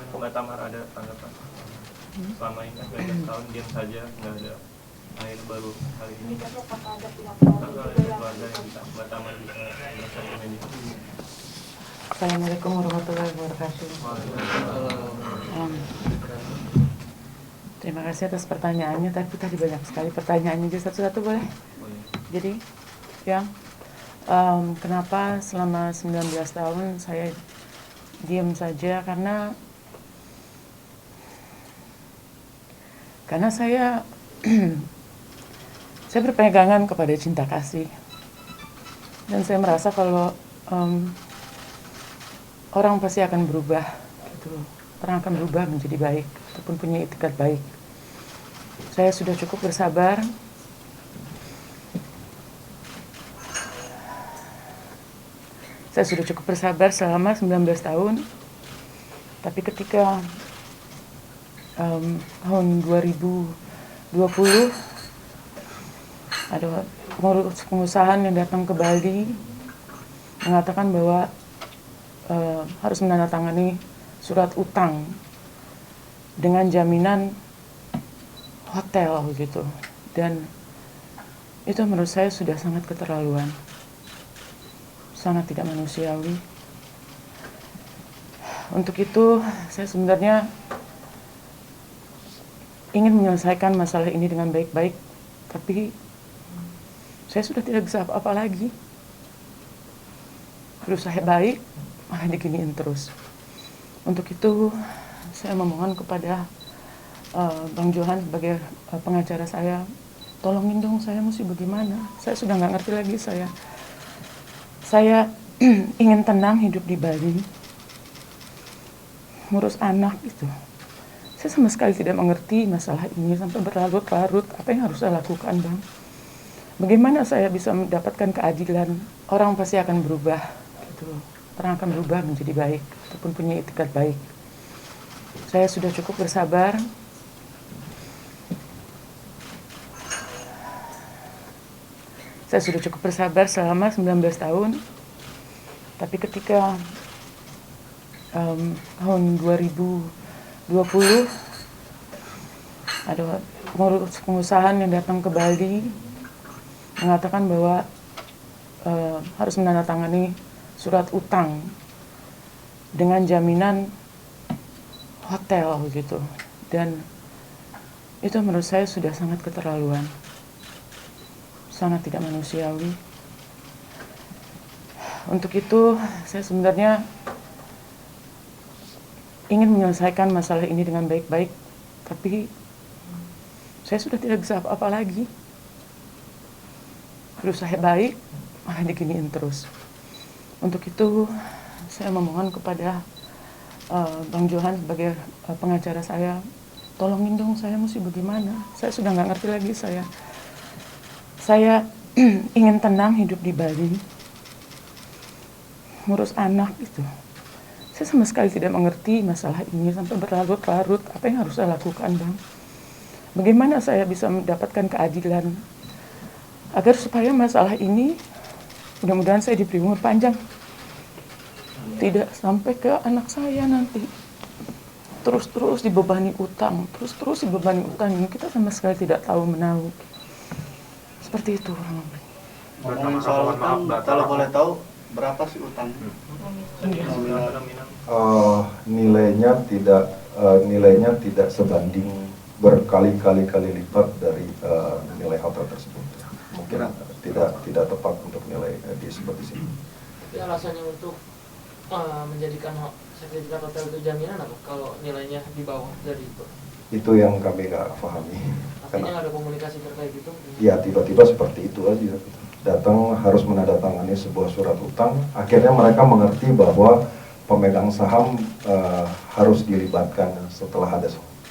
Mbak Tamar ada tanggapan? Selama ini kan 19 tahun diam saja, nggak ada air baru kali ini. Apakah ada pihak keluarga yang bisa Mbak Tamar bisa menjelaskan ke media? Assalamualaikum warahmatullahi wabarakatuh. Terima kasih atas pertanyaannya, tapi tadi banyak sekali pertanyaannya, jadi satu-satu boleh? Jadi, yang kenapa selama 19 tahun saya diam saja, karena saya saya berpegangan kepada cinta kasih, dan saya merasa kalau orang pasti akan berubah, gitu. Orang akan berubah menjadi baik, ataupun punya itikat baik. Saya sudah cukup bersabar. Saya sudah cukup bersabar selama 19 tahun. Tapi ketika tahun 2020 ada pengusaha yang datang ke Bali mengatakan bahwa harus menandatangani surat utang dengan jaminan hotel gitu, dan itu menurut saya sudah sangat keterlaluan, sangat tidak manusiawi. Untuk itu saya sebenarnya ingin menyelesaikan masalah ini dengan baik-baik, tapi saya sudah tidak bisa apa-apa lagi. Berusaha baik malah diginiin terus. Untuk itu saya memohon kepada Bang Johan sebagai pengacara saya, tolongin dong, saya mesti bagaimana. Saya sudah nggak ngerti lagi. Saya ingin tenang hidup di Bali, ngurus anak itu. Saya sama sekali tidak mengerti masalah ini sampai berlarut-larut. Apa yang harus saya lakukan, Bang? Bagaimana saya bisa mendapatkan keadilan? Orang pasti akan berubah, gitu. Orang akan berubah menjadi baik, ataupun punya itikat baik. Saya sudah cukup bersabar. Saya sudah cukup bersabar selama 19 tahun. Tapi ketika tahun 2020 ada pengusaha yang datang ke Bali mengatakan bahwa harus menandatangani surat utang dengan jaminan hotel gitu, dan itu menurut saya sudah sangat keterlaluan, sangat tidak manusiawi. Untuk itu saya sebenarnya ingin menyelesaikan masalah ini dengan baik-baik, tapi saya sudah tidak bisa apa-apa lagi. Berusaha baik malah diginiin terus. Untuk itu saya memohon kepada Bang Johan sebagai pengacara saya, tolongin dong, saya mesti bagaimana. Saya sudah nggak ngerti lagi. Saya ingin tenang hidup di Bali, ngurus anak itu. Saya sama sekali tidak mengerti masalah ini sampai berlarut-larut. Apa yang harus saya lakukan, Bang? Bagaimana saya bisa mendapatkan keadilan agar supaya masalah ini, mudah-mudahan saya diberi umur panjang, tidak sampai ke anak saya nanti terus dibebani utang, terus dibebani utang yang kita sama sekali tidak tahu menahu. Seperti itu. Ngomongin soal utang, kalau boleh tahu berapa sih utang? Nilainya tidak sebanding berkali-kali lipat dari nilai hotel tersebut. Mungkin tidak tepat untuk nilai disebut di sini. Tapi alasannya untuk menjadikan sertifikat hotel itu jaminan apa kalau nilainya di bawah dari itu? Itu yang kami nggak pahami. Artinya nggak ada komunikasi terkait itu? Ya, tiba-tiba seperti itu aja. Datang harus menandatangani sebuah surat utang. Akhirnya mereka mengerti bahwa pemegang saham harus dilibatkan setelah ada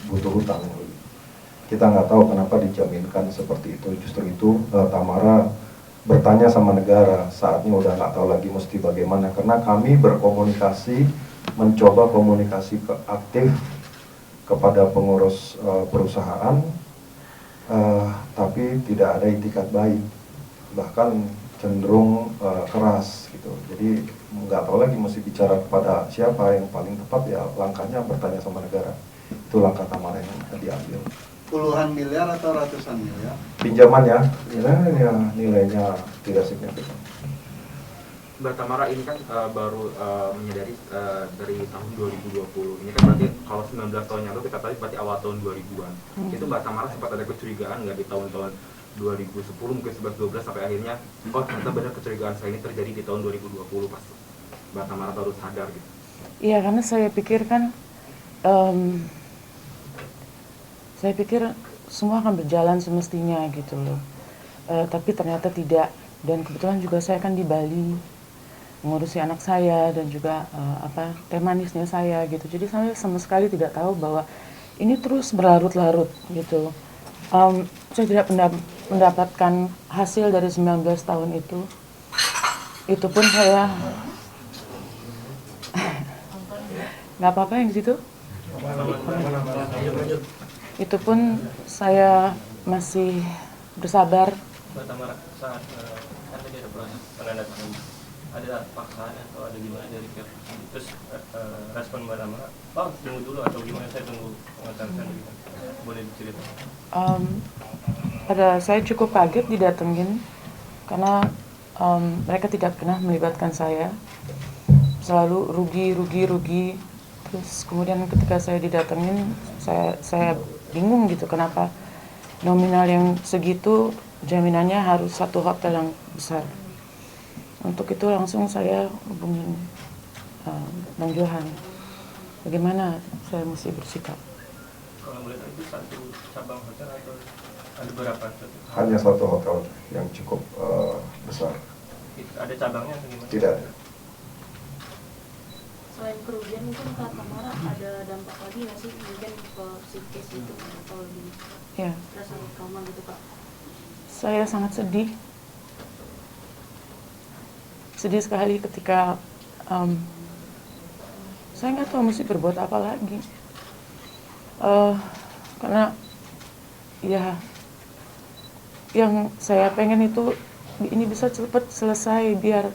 butuh hutang. Kita nggak tahu kenapa dijaminkan seperti itu. Justru itu Tamara bertanya sama negara, saatnya udah nggak tahu lagi mesti bagaimana, karena kami berkomunikasi, mencoba komunikasi aktif kepada pengurus perusahaan, tapi tidak ada itikat baik. Bahkan cenderung keras gitu. Jadi nggak tahu lagi mesti bicara kepada siapa. Yang paling tepat ya langkahnya bertanya sama negara. Itu langkah Tamara yang diambil. Puluhan miliar atau ratusan miliar? Pinjaman ya, nilainya tidak signifikan. Mbak Tamara ini kan baru menyadari dari tahun 2020. Ini kan berarti kalau 19 tahun yang lalu kita tadi berarti awal tahun 2000-an. Itu Mbak Tamara sempat ada kecurigaan nggak di tahun-tahun 2010 mungkin 11-12 sampai akhirnya oh ternyata benar kecurigaan saya ini terjadi di tahun 2020 pas Mbak Tamara baru sadar gitu. Iya, karena saya pikir kan saya pikir semua akan berjalan semestinya gitu loh. Tapi ternyata tidak. Dan kebetulan juga saya kan di Bali mengurusi anak saya dan juga teh manisnya saya gitu. Jadi saya sama sekali tidak tahu bahwa ini terus berlarut-larut gitu. Saya tidak mendapatkan hasil dari 19 tahun itu. Itu pun saya nggak apa-apa yang di situ. Itu pun saya masih bersabar. Mbak Tamara, saat kan tadi ada proses penandatanganan, ada paksaan atau ada gimana dari pihak terus respon Mbak Tamara, oh tunggu dulu atau gimana, saya tunggu pengawasan gitu, boleh diceritakan? Saya cukup kaget didatengin karena mereka tidak pernah melibatkan saya, selalu rugi. Terus kemudian ketika saya didatengin, saya bingung gitu kenapa nominal yang segitu jaminannya harus satu hotel yang besar. Untuk itu langsung saya hubungin Bang Johan, bagaimana saya mesti bersikap. Kalau boleh tahu itu satu cabang hotel atau ada berapa? Hanya satu hotel yang cukup besar. Ada cabangnya atau gimana? Tidak. Selain kerugian mungkin Kak Tamara ada dampak lagi nggak sih mungkin ke psikis itu atau lebih Ya, rasa trauma gitu Kak? saya sangat sedih sekali ketika saya nggak tahu mesti berbuat apa lagi. Karena ya yang saya pengen itu ini bisa cepat selesai biar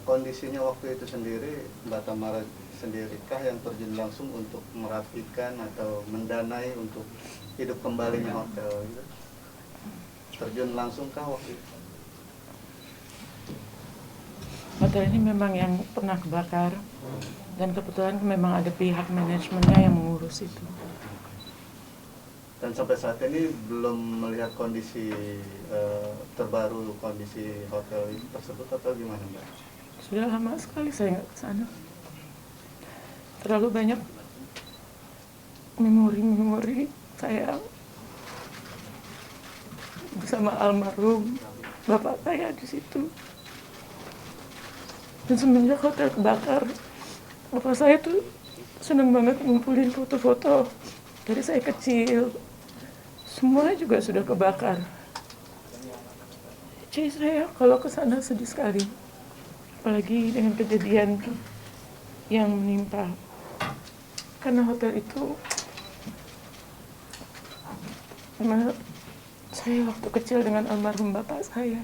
Kondisinya waktu itu sendiri, Mbak Tamara sendirikah yang terjun langsung untuk merapikan atau mendanai untuk hidup kembalinya hotel gitu? Terjun langsungkah waktu itu? hotel ini memang yang pernah kebakar dan kebetulan memang ada pihak manajemennya yang mengurus itu. Dan sampai saat ini belum melihat kondisi terbaru kondisi hotel tersebut atau gimana Mbak? Sudah lama sekali saya nggak ke sana. Terlalu banyak memori saya bersama almarhum bapak saya di situ. Dan semenjak hotel kebakar, bapak saya tuh senang banget ngumpulin foto-foto dari saya kecil. Semua juga sudah kebakar. Jadi saya kalau ke sana sedih sekali. Apalagi dengan kejadian yang menimpa. Karena hotel itu memang saya waktu kecil dengan almarhum bapak saya.